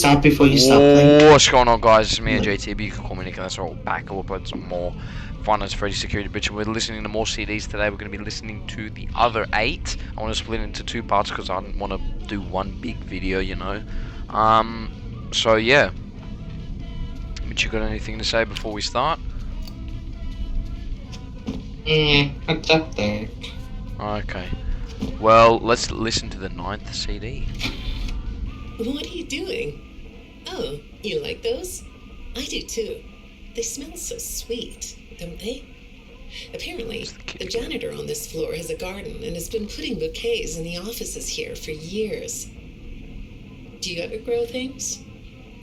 start before you start playing? What's going on, guys? It's me and JTB. You can call me Nick, and that's all back. We'll put some more fun as Freddy Security Bitch. We're listening to more CDs today. We're going to be listening to the other 8. I want to split it into 2 parts because I don't want to do one big video, you know. So yeah. But you got anything to say before we start? Accept that. Okay. Well, let's listen to the 9th CD. What are you doing? Oh, you like those? I do too. They smell so sweet, don't they? Apparently, the janitor on this floor has a garden and has been putting bouquets in the offices here for years. Do you ever grow things?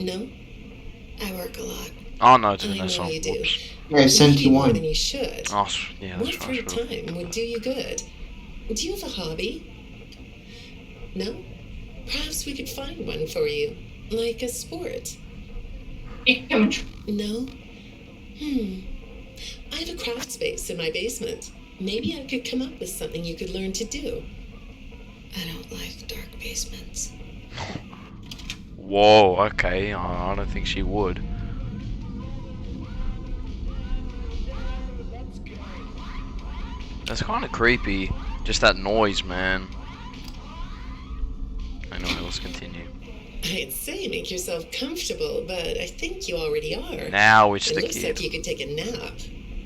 No? I work a lot. Oh no, it's I know song. you do. Yeah, I sent you More one. than you should. Oh, yeah, One that's free right. time would do you good. Do you have a hobby? No? Perhaps we could find one for you, like a sport. No? I have a craft space in my basement. Maybe I could come up with something you could learn to do. I don't like dark basements. Whoa, okay. I don't think she would. That's kind of creepy. Just that noise, man. Anyway, let's continue. I'd say make yourself comfortable, but I think you already are. Now it's It the looks kid. like you could take a nap.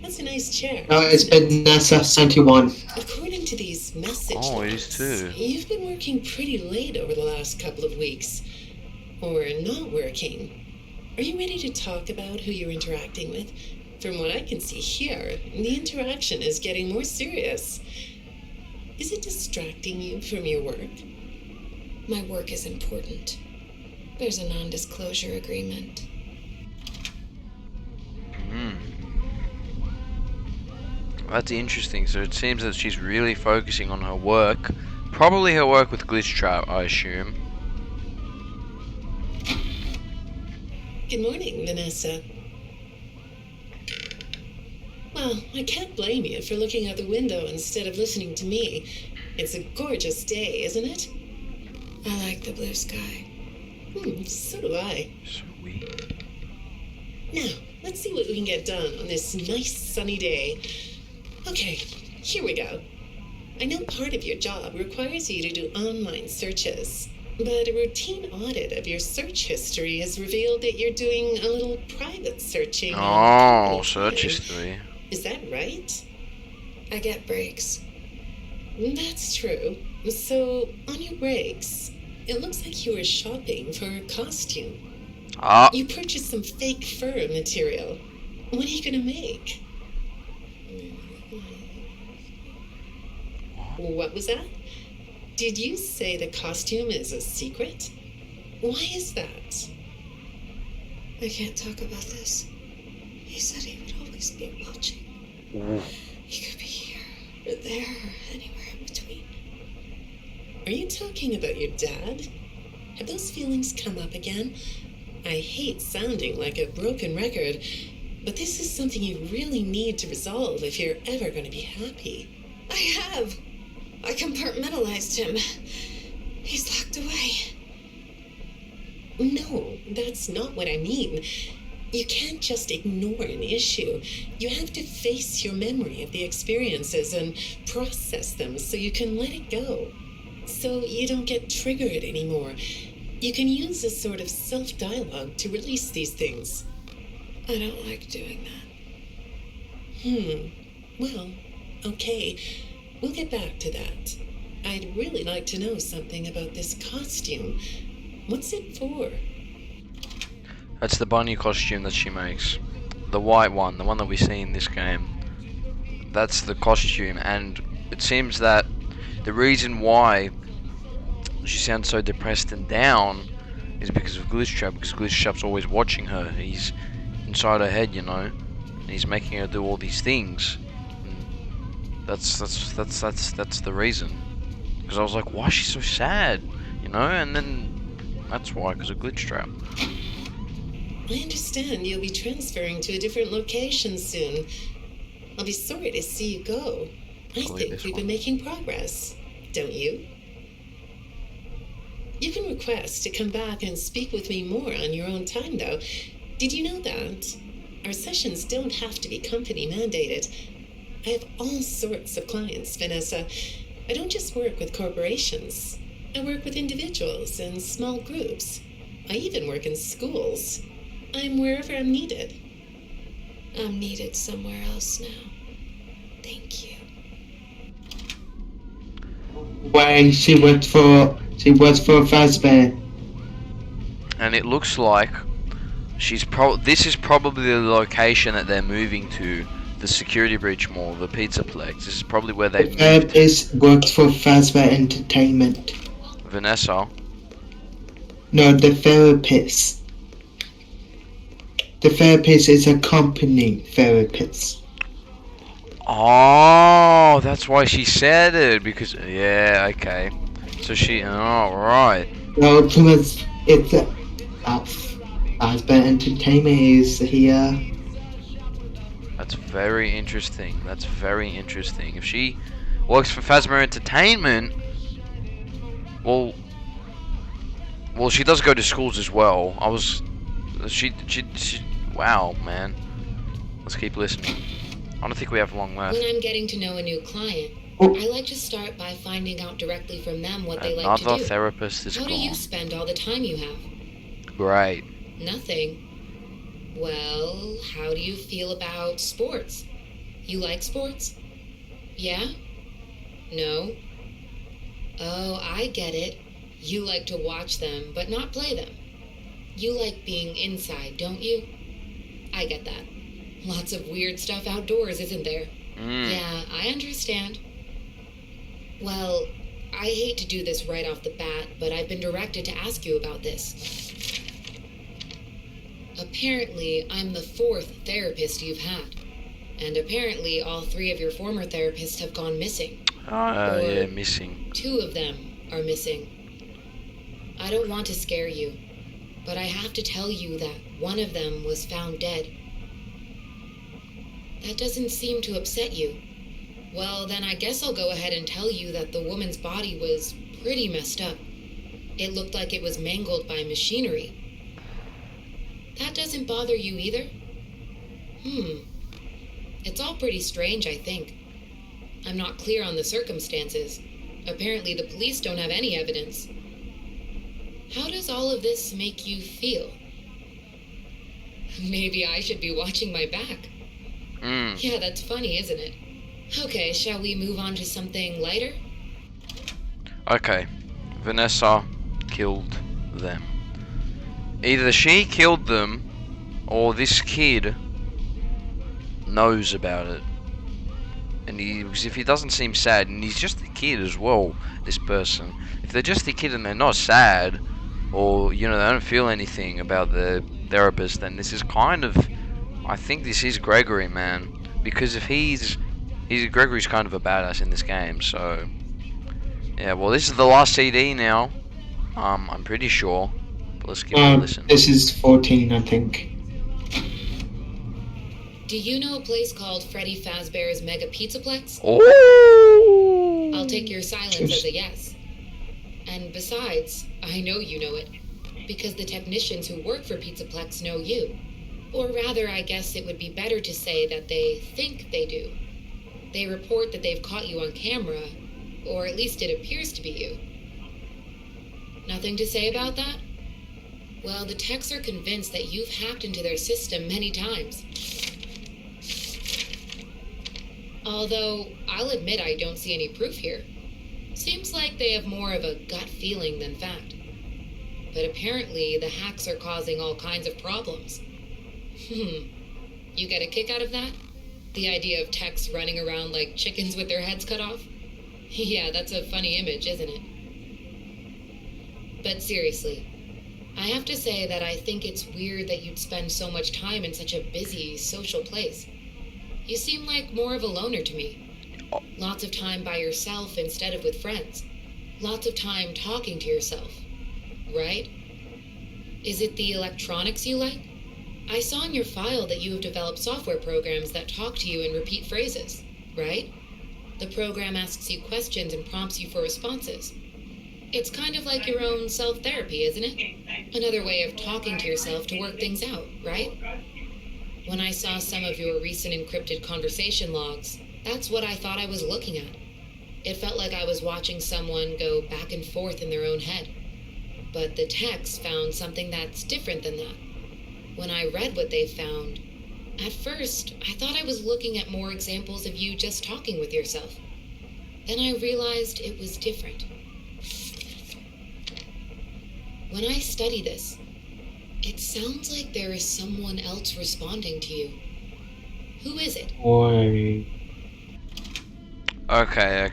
That's a nice chair. No, it's been Nessa sent you one. According to these message Oh, it notes, is too. you've been working pretty late over the last couple of weeks. Or not working. Are you ready to talk about who you're interacting with? From what I can see here, the interaction is getting more serious. Is it distracting you from your work? My work is important. There's a non-disclosure agreement. That's interesting. So it seems that she's really focusing on her work. Probably her work with Glitch Trap, I assume. Good morning, Vanessa. Well, I can't blame you for looking out the window instead of listening to me. It's a gorgeous day, isn't it? I like the blue sky. So do I. Sweet. Now, let's see what we can get done on this nice sunny day. Okay, here we go. I know part of your job requires you to do online searches, but a routine audit of your search history has revealed that you're doing a little private searching. Oh, search history. Is that right? I get breaks. That's true. So, on your breaks, it looks like you were shopping for a costume. Ah, You purchased some fake fur material. What are you gonna make? What was that? Did you say the costume is a secret? Why is that? I can't talk about this. He said he would always be watching. He could be here, or there, or anywhere in between. Are you talking about your dad? Have those feelings come up again? I hate sounding like a broken record, but this is something you really need to resolve if you're ever going to be happy. I have. I compartmentalized him. He's locked away. No, that's not what I mean. You can't just ignore an issue. You have to face your memory of the experiences and process them so you can let it go. So you don't get triggered anymore. You can use this sort of self-dialogue to release these things. I don't like doing that. Well, okay. We'll get back to that. I'd really like to know something about this costume. What's it for? that's the bunny costume that she makes. The white one, the one that we see in this game. That's the costume, and it seems that the reason why she sounds so depressed and down is because of Glitch Trap, because Glitch Trap's always watching her. He's inside her head, you know, and he's making her do all these things. And that's the reason. Because I was like, why is she so sad, you know? And then that's why, because of Glitch Trap. I understand you'll be transferring to a different location soon. I'll be sorry to see you go. I think we've been making progress, don't you? You can request to come back and speak with me more on your own time, though. Did you know that? Our sessions don't have to be company mandated. I have all sorts of clients, Vanessa. I don't just work with corporations. I work with individuals and small groups. I even work in schools. I'm wherever I'm needed. I'm needed somewhere else now. Thank you. Why she works for Fazbear. And it looks like this is probably the location that they're moving to, the Security Breach Mall, the Pizzaplex. This is probably where The they've moved. therapist works for Fazbear Entertainment. Vanessa. No, the therapist. The therapist is a company therapist. Oh, that's why she said it, because, yeah, okay. So right. No, because it's Fazbear Entertainment is here. That's very interesting. That's very interesting. If she works for Phasma Entertainment, well, she does go to schools as well. Wow, man. Let's keep listening. I don't think we have long left. When I'm getting to know a new client, Oh. I like to start by finding out directly from them what they like to Another do. therapist is How do you gone. spend all the time you have? Great. Nothing. Well, how do you feel about sports? You like sports? Yeah? No? Oh, I get it. You like to watch them, but not play them. You like being inside, don't you? I get that. Lots of weird stuff outdoors, isn't there? Yeah, I understand. Well, I hate to do this right off the bat, but I've been directed to ask you about this. Apparently, I'm the 4th therapist you've had. And apparently, all 3 of your former therapists have gone missing. Oh, yeah, missing. 2 of them are missing. I don't want to scare you, but I have to tell you that one of them was found dead. That doesn't seem to upset you. Well, then I guess I'll go ahead and tell you that the woman's body was pretty messed up. It looked like it was mangled by machinery. That doesn't bother you either? It's all pretty strange, I think. I'm not clear on the circumstances. Apparently the police don't have any evidence. How does all of this make you feel? Maybe I should be watching my back. Yeah, that's funny, isn't it? Okay, shall we move on to something lighter? Okay. Vanessa killed them. Either she killed them, or this kid knows about it. And because if he doesn't seem sad, and he's just a kid as well, this person. If they're just a kid and they're not sad, or, they don't feel anything about the therapist, then this is kind of... I think this is Gregory, man. Because if Gregory's kind of a badass in this game, so... Yeah, well, this is the last CD now. I'm pretty sure. But let's give it a listen. This is 14, I think. Do you know a place called Freddy Fazbear's Mega Pizzaplex? Oh! I'll take your silence as a yes. And besides, I know you know it. Because the technicians who work for Pizzaplex know you. Or rather, I guess it would be better to say that they think they do. They report that they've caught you on camera, or at least it appears to be you. Nothing to say about that? Well, the techs are convinced that you've hacked into their system many times. Although, I'll admit I don't see any proof here. Seems like they have more of a gut feeling than fact. But apparently, the hacks are causing all kinds of problems. You get a kick out of that? The idea of techs running around like chickens with their heads cut off? Yeah, that's a funny image, isn't it? But seriously, I have to say that I think it's weird that you'd spend so much time in such a busy, social place. You seem like more of a loner to me. Lots of time by yourself instead of with friends. Lots of time talking to yourself. Right? Is it the electronics you like? I saw in your file that you have developed software programs that talk to you in repeat phrases, right? The program asks you questions and prompts you for responses. It's kind of like your own self-therapy, isn't it? Another way of talking to yourself to work things out, right? When I saw some of your recent encrypted conversation logs, that's what I thought I was looking at. It felt like I was watching someone go back and forth in their own head. But the text found something that's different than that. When I read what they found, at first, I thought I was looking at more examples of you just talking with yourself. Then I realized it was different. When I study this, it sounds like there is someone else responding to you. Who is it? Boy. Okay.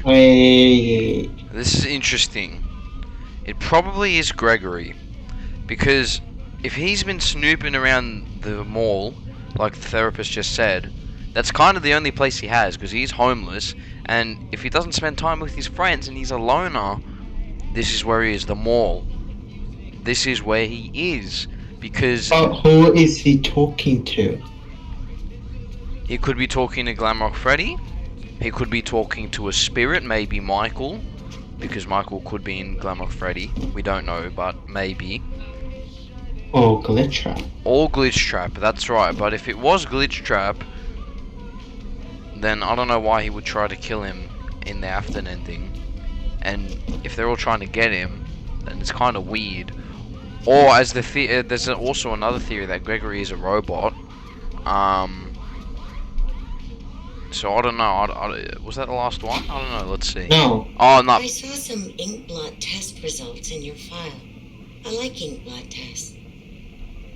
Wait. This is interesting. It probably is Gregory. Because if he's been snooping around the mall, like the therapist just said, that's kind of the only place he has, because he's homeless, and if he doesn't spend time with his friends and he's a loner, this is where he is, the mall. This is where he is, because But who is he talking to? he could be talking to Glamrock Freddy, he could be talking to a spirit, maybe Michael, because Michael could be in Glamrock Freddy, we don't know, but maybe. Or Glitch Trap? Or Glitch Trap, that's right, but if it was Glitch Trap, then I don't know why he would try to kill him in the afternoon ending. And if they're all trying to get him, then it's kind of weird. Or as there's also another theory that Gregory is a robot. So I don't know. Was that the last one? I don't know. Let's see. No. Oh no. I saw some ink blot test results in your file. I like ink blot tests.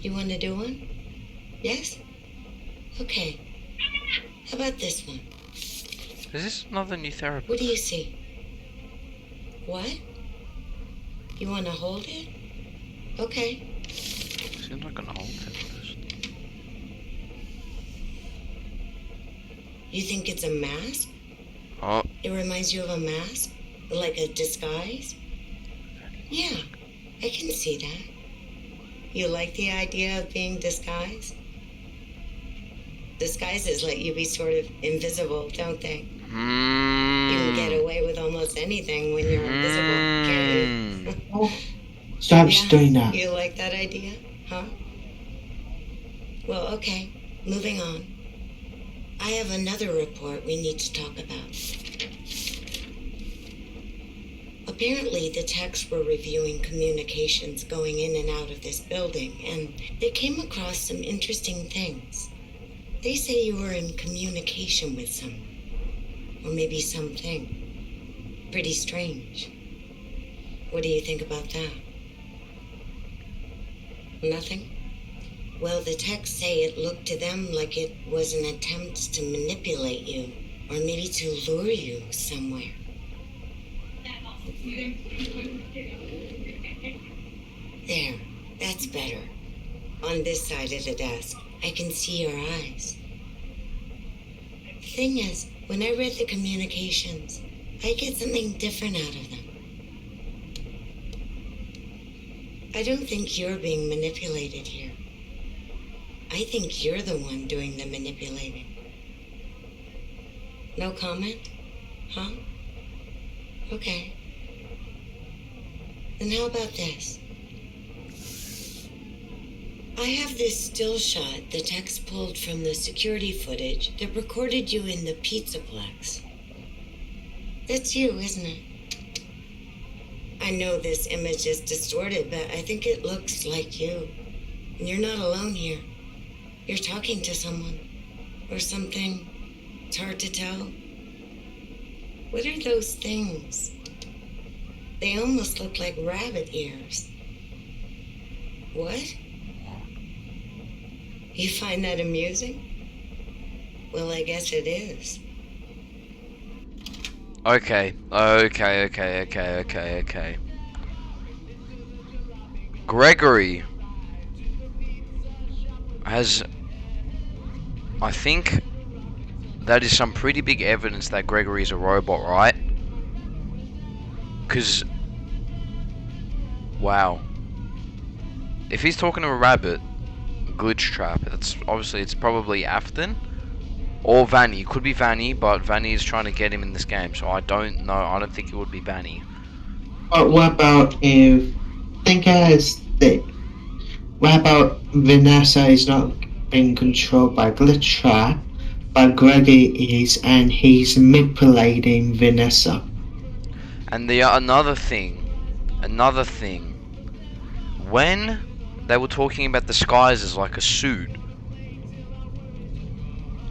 You want to do one? Yes? Okay. How about this one? Is this another new therapy? What do you see? What? You want to hold it? Okay. Seems like an old therapist. You think it's a mask? Oh. It reminds you of a mask? Like a disguise? Yeah, I can see that. You like the idea of being disguised? Disguises let you be sort of invisible, don't they? You can get away with almost anything when you're invisible, can't you? Stop Yeah, doing that. You like that idea, huh? Well, okay, moving on. I have another report we need to talk about. Apparently, the techs were reviewing communications going in and out of this building, and they came across some interesting things. They say you were in communication with someone, or maybe something. Pretty strange. What do you think about that? Nothing? Well, the techs say it looked to them like it was an attempt to manipulate you, or maybe to lure you somewhere. There, that's better. On this side of the desk, I can see your eyes. The thing is, when I read the communications, I get something different out of them. I don't think you're being manipulated here. I think you're the one doing the manipulating. No comment? Huh? Okay. Then how about this? I have this still shot the techs pulled from the security footage that recorded you in the Pizzaplex. That's you, isn't it? I know this image is distorted, but I think it looks like you. And you're not alone here. You're talking to someone. Or something. It's hard to tell. What are those things? They almost look like rabbit ears. What? You find that amusing? Well, I guess it is. Okay. Gregory has, I think that is some pretty big evidence that Gregory is a robot, right? Because, wow. If he's talking to a rabbit, Glitch Trap, that's obviously, it's probably Afton. Or Vanny. It could be Vanny, but Vanny is trying to get him in this game, so I don't know. I don't think it would be Vanny. But what about if think as this? What about Vanessa is not being controlled by Glitchtrap, but Gregory is, and he's manipulating Vanessa. And the another thing, when they were talking about disguises like a suit,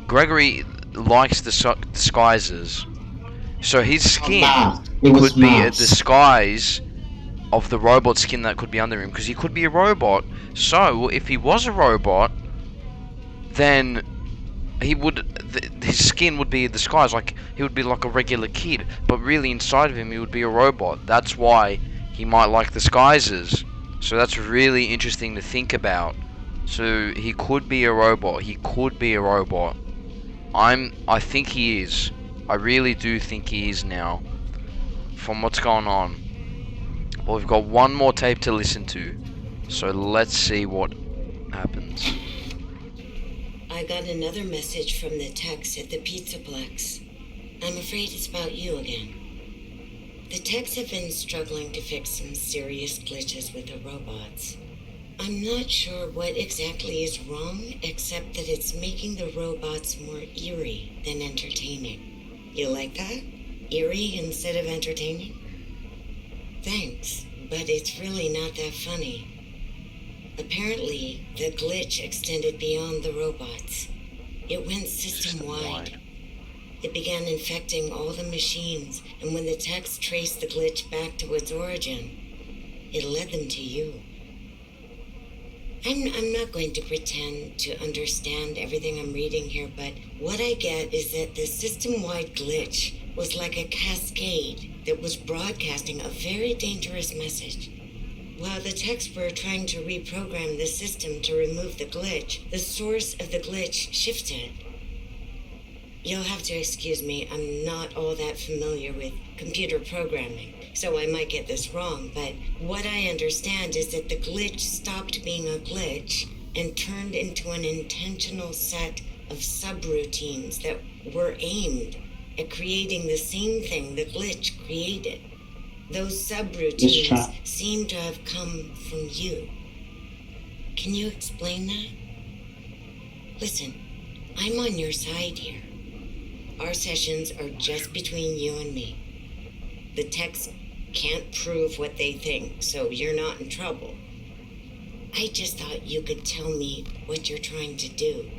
Gregory likes the disguises, so his skin Mask. It was could be a mask. disguise of the robot skin that could be under him, because he could be a robot. So if he was a robot, then he would his skin would be a disguise, like he would be like a regular kid, but really inside of him he would be a robot. That's why he might like disguises. So that's really interesting to think about. So he could be a robot. I think he is. I really do think he is now, from what's going on. Well, we've got one more tape to listen to, so let's see what happens. I got another message from the techs at the Pizzaplex. I'm afraid it's about you again. The techs have been struggling to fix some serious glitches with the robots. I'm not sure what exactly is wrong, except that it's making the robots more eerie than entertaining. You like that? Eerie instead of entertaining? Thanks, but it's really not that funny. Apparently, the glitch extended beyond the robots. It went system-wide. It began infecting all the machines, and when the techs traced the glitch back to its origin, it led them to you. I'm not going to pretend to understand everything I'm reading here, but what I get is that the system-wide glitch was like a cascade that was broadcasting a very dangerous message. While the techs were trying to reprogram the system to remove the glitch, the source of the glitch shifted. You'll have to excuse me, I'm not all that familiar with computer programming, so I might get this wrong, but what I understand is that the glitch stopped being a glitch and turned into an intentional set of subroutines that were aimed at creating the same thing the glitch created. Those subroutines seem to have come from you. Can you explain that? Listen, I'm on your side here. Our sessions are just between you and me. The techs can't prove what they think, so you're not in trouble. I just thought you could tell me what you're trying to do.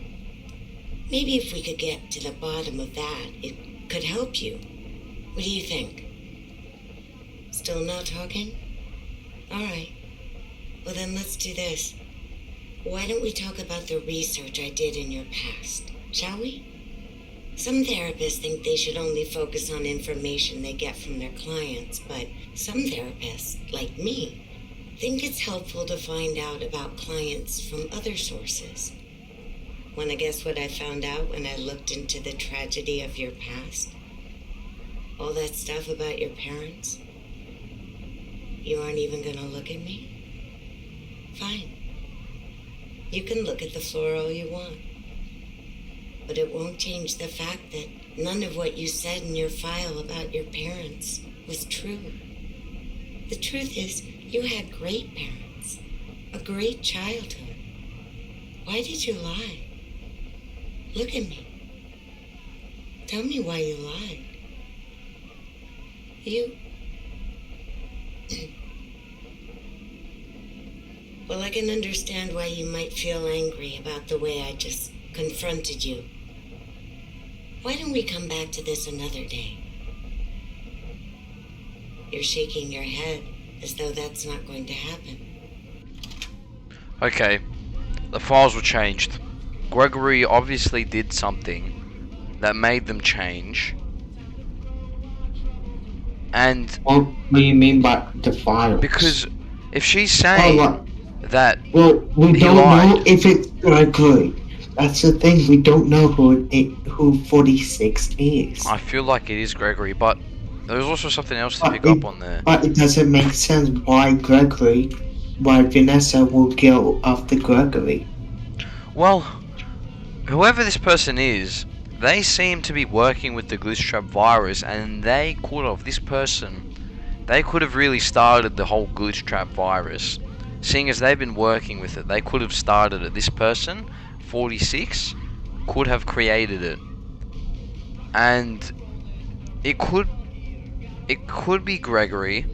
Maybe if we could get to the bottom of that, it could help you. What do you think? Still not talking? All right. Well, then let's do this. Why don't we talk about the research I did in your past, shall we? Some therapists think they should only focus on information they get from their clients, but some therapists, like me, think it's helpful to find out about clients from other sources. Want to guess what I found out when I looked into the tragedy of your past? All that stuff about your parents? You aren't even gonna look at me? Fine. You can look at the floor all you want. But it won't change the fact that none of what you said in your file about your parents was true. The truth is, you had great parents, a great childhood. Why did you lie? Look at me. Tell me why you lied. Well, I can understand why you might feel angry about the way I just confronted you. Why don't we come back to this another day? You're shaking your head as though that's not going to happen. Okay, the files were changed. Gregory obviously did something that made them change. And What do you mean by the files? because if she's saying that well, we he don't lied. know if it's Gregory. That's the thing. We don't know who 46 is. I feel like it is Gregory, but there's also something else to But pick up on there. But it doesn't make sense why Vanessa will go after Gregory. Well, whoever this person is, they seem to be working with the Glitchtrap virus, and they could have, this person, they could have really started the whole glitch trap virus. Seeing as they've been working with it, they could have started it. This person, 46, could have created it. And it could be Gregory.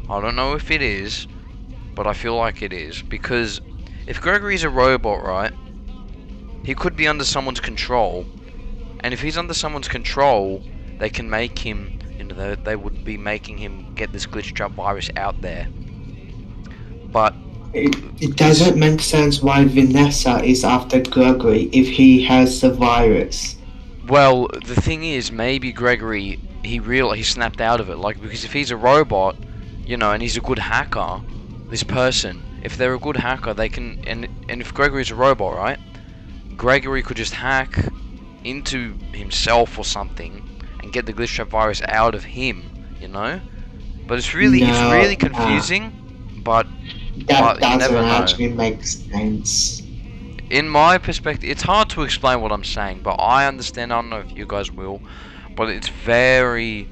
I don't know if it is, but I feel like it is. Because if Gregory's a robot, right, he could be under someone's control. And if he's under someone's control, they can make him, they would be making him get this glitch trap virus out there. But it doesn't make sense why Vanessa is after Gregory if he has the virus. well, the thing is, maybe Gregory, he snapped out of it. Like, because if he's a robot, and he's a good hacker, this person, if they're a good hacker, they can, and if Gregory's a robot, right, Gregory could just hack into himself or something and get the glitch trap virus out of him, But it's really confusing. But That you doesn't never know. actually make sense. In my perspective, it's hard to explain what I'm saying, but I understand. I don't know if you guys will, but it's very,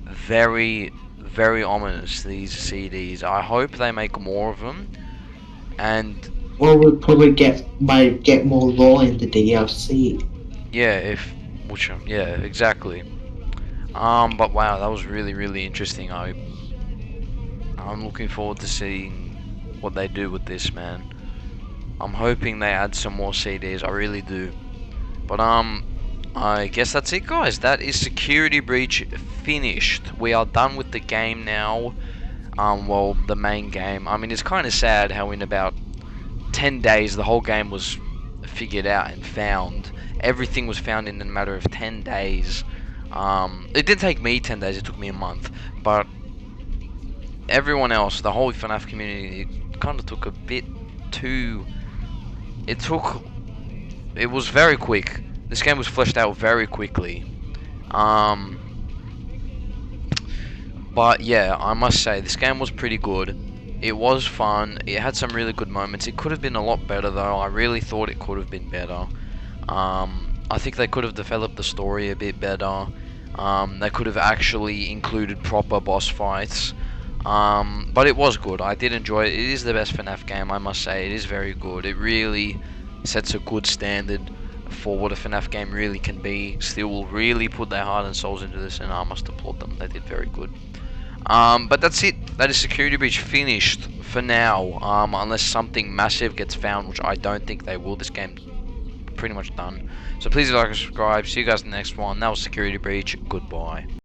very, very ominous, these CDs. I hope they make more of them, and Or we'll probably might get more lore in the DLC. yeah, yeah, exactly. But wow, that was really, really interesting. I'm looking forward to seeing what they do with this, man. I'm hoping they add some more CDs, I really do. But I guess that's it, guys. That is Security Breach finished. We are done with the game now. Well, the main game. I mean, it's kind of sad how in about 10 days the whole game was figured out and found. Everything was found in a matter of 10 days. It didn't take me 10 days, it took me a month. But everyone else, the whole FNAF community, it kind of took a bit too... It was very quick. This game was fleshed out very quickly. But yeah, I must say, this game was pretty good. It was fun. It had some really good moments. It could have been a lot better, though. I really thought it could have been better. I think they could have developed the story a bit better. They could have actually included proper boss fights. But it was good. I did enjoy it. It is the best FNAF game, I must say. It is very good. It really sets a good standard for what a FNAF game really can be. Still really put their heart and souls into this, and I must applaud them. They did very good. But that's it. That is Security Breach finished for now. Unless something massive gets found, which I don't think they will. This game's pretty much done. So please like and subscribe. See you guys in the next one. That was Security Breach. Goodbye.